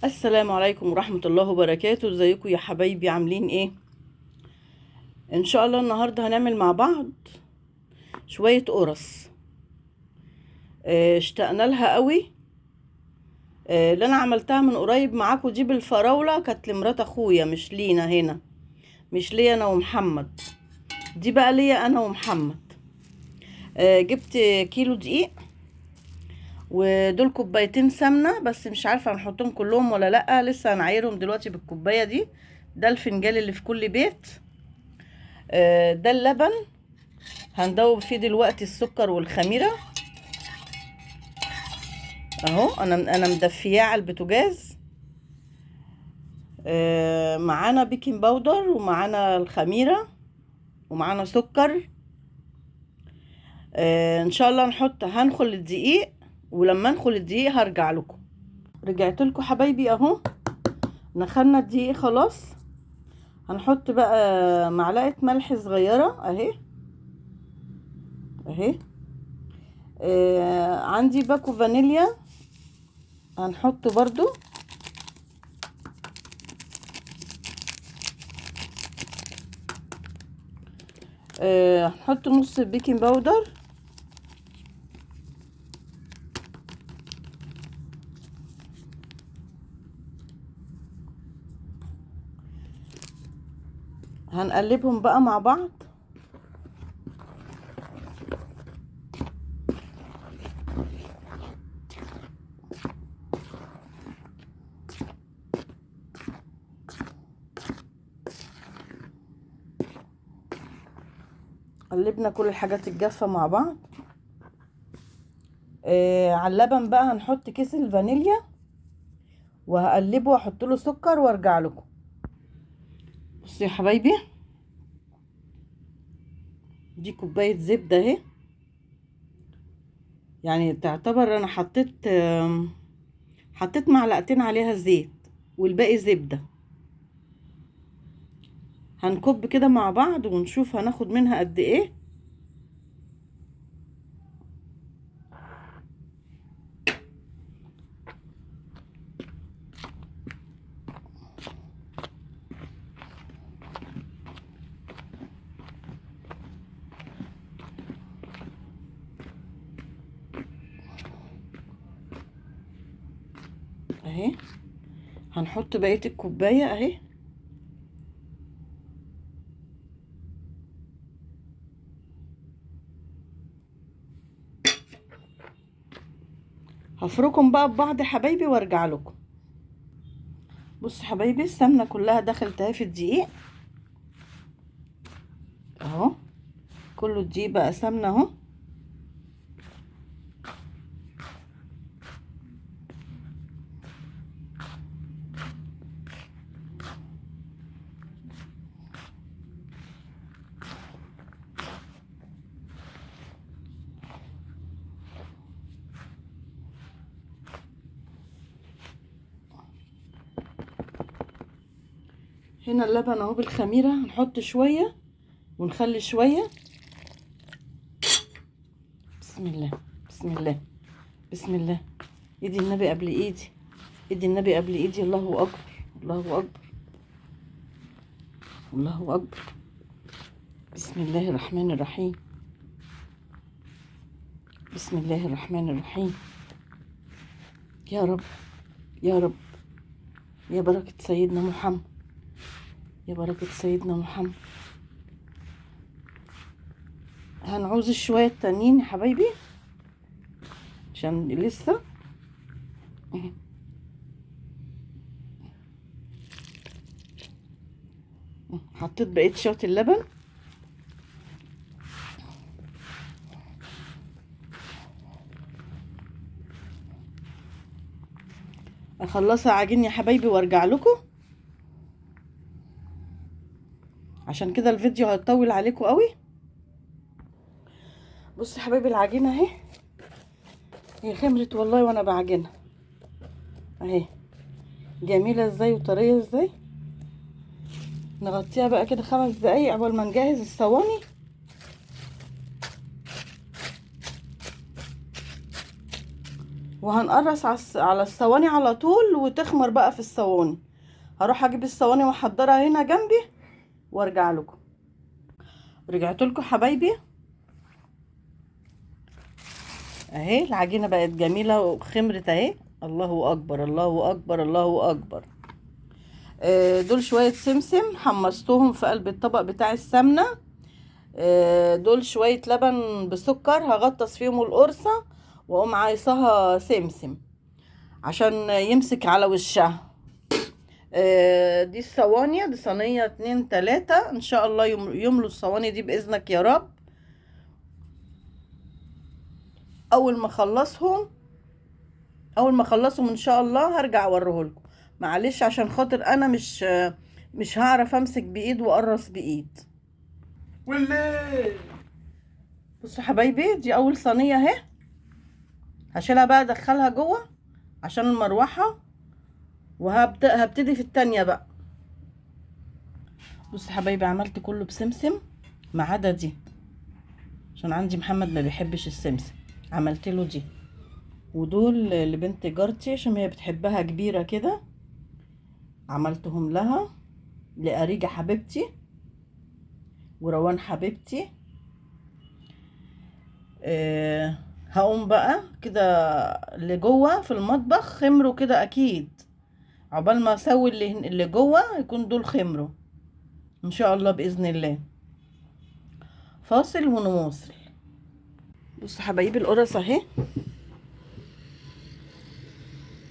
السلام عليكم ورحمة الله وبركاته. ازيكم يا حبايبي؟ عاملين ايه؟ ان شاء الله النهاردة هنعمل مع بعض شوية قرص. اشتقنا لها قوي. اللي انا عملتها من قريب معاكم دي بالفراولة كانت لمرات اخويا، مش لينا هنا، مش ليا انا ومحمد. دي بقى ليا انا ومحمد. جبت كيلو دقيق، ودول كوبايتين سمنة، بس مش عارفة هنحطهم كلهم ولا لأ، لسه هنعايرهم دلوقتي بالكوباية دي. ده الفنجان اللي في كل بيت. ده اللبن، هندوب فيه دلوقتي السكر والخميره اهو. انا مدفياه على البوتاجاز. معانا بيكنج باودر، ومعانا الخميره، ومعانا سكر. ان شاء الله هنخل الدقيق، ولما انخل الدقيق هرجع لكم. رجعت لكم حبايبي اهو. نخلنا الدقيق خلاص. هنحط بقى معلقه ملح صغيره اهي اهي. عندي باكو فانيليا هنحطه برضو. هنحط نص بيكنج باودر. هنقلبهم بقى مع بعض. قلبنا كل الحاجات الجافة مع بعض. على اللبن بقى هنحط كيس الفانيليا، وهقلبه واحط له سكر وارجع لكم. بصوا يا حبايبي، دي كوباية زبدة اهي. يعني تعتبر انا حطيت معلقتين عليها زيت، والباقي زبدة. هنكب كده مع بعض ونشوف هناخد منها قد ايه. اهي هنحط بقية الكوباية اهي. هفركم بقى ببعض يا حبايبي وارجع لكم. بصوا يا حبايبي، السمنة كلها دخلت اهي في الدقيق اهو. كله الدقيق بقى سمنة اهو. هنا اللبن اهو بالخميرة، هنحط شوية ونخلي شوية. بسم الله، بسم الله، بسم الله. ايدي النبي قبل ايدي، ايدي النبي قبل ايدي. الله اكبر، الله اكبر، الله اكبر. بسم الله الرحمن الرحيم، بسم الله الرحمن الرحيم. يا رب، يا رب، يا بركة سيدنا محمد، يا بركة سيدنا محمد. هنعوز شوية تانيين يا حبايبي عشان لسه. حطيت بقية شوية اللبن. اخلصها عجين يا حبايبي وارجع لكم، عشان كده الفيديو هيطول عليكم قوي. بصوا يا حبايبي، العجينه اهي. هي خمرت والله وانا بعجنها اهي. جميله ازاي وطريه ازاي. نغطيها بقى كده 5 دقايق قبل ما نجهز الصواني. وهنقرص على الصواني على طول وتخمر بقى في الصواني. هروح اجيب الصواني واحضرها هنا جنبي وارجع لكم. رجعت لكم حبايبي اهي، العجينه بقت جميله وخمرت اهي. الله اكبر الله اكبر الله اكبر. دول شويه سمسم حمصتهم في قلب الطبق بتاع السمنه. دول شويه لبن بسكر هغطس فيهم القرصه واقوم عايصاها سمسم عشان يمسك على وشها. دي الصواني، دي صينيه 2 3 ان شاء الله يملوا الصواني دي باذنك يا رب. اول ما اخلصهم ان شاء الله هرجع اوريهولكم. معلش عشان خاطر انا مش هعرف امسك بايد واقرص بايد. بصوا حبايبي، دي اول صينيه اهي. هشيلها بقى ادخلها جوه عشان المروحه، هبتدي في التانية بقى. بصوا حبايبي، عملت كله بسمسم ما عدا دي عشان عندي محمد ما بيحبش السمسم، عملت له دي. ودول لبنت جارتي عشان هي بتحبها كبيره كده، عملتهم لها. لأريجة حبيبتي وروان حبيبتي. هقوم بقى كده اللي جوه في المطبخ خمروا كده اكيد، عقبال ما اسوي اللي جوه يكون دول خمروا ان شاء الله باذن الله. فاصل ونواصل. بصوا حبايبي القرص اهي،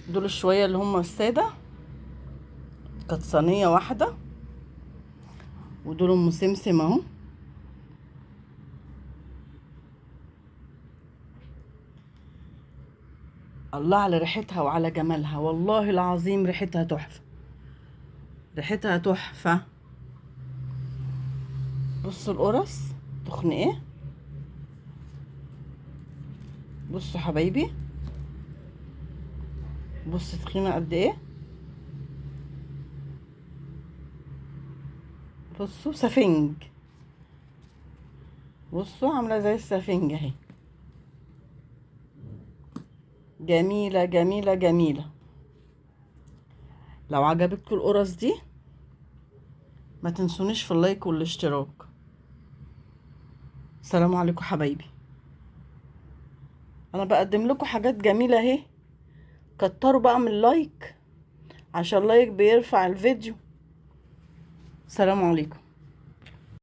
دول الشويه اللي هم الساده، كانت صينيه واحده. ودول ام سمسم اهو. الله على ريحتها وعلى جمالها، والله العظيم ريحتها تحفه، ريحتها تحفه. بصوا القرص تخن ايه، بصوا حبايبي، بصوا تخينه قد ايه. بصوا سفنج، بصوا عامله زي السفنج اهي. جميله جميله جميله. لو عجبتكم القرص دي ما تنسونيش في اللايك والاشتراك. السلام عليكم حبايبي. انا بقدم لكم حاجات جميله اهي، كتروا بقى من اللايك عشان اللايك بيرفع الفيديو. السلام عليكم.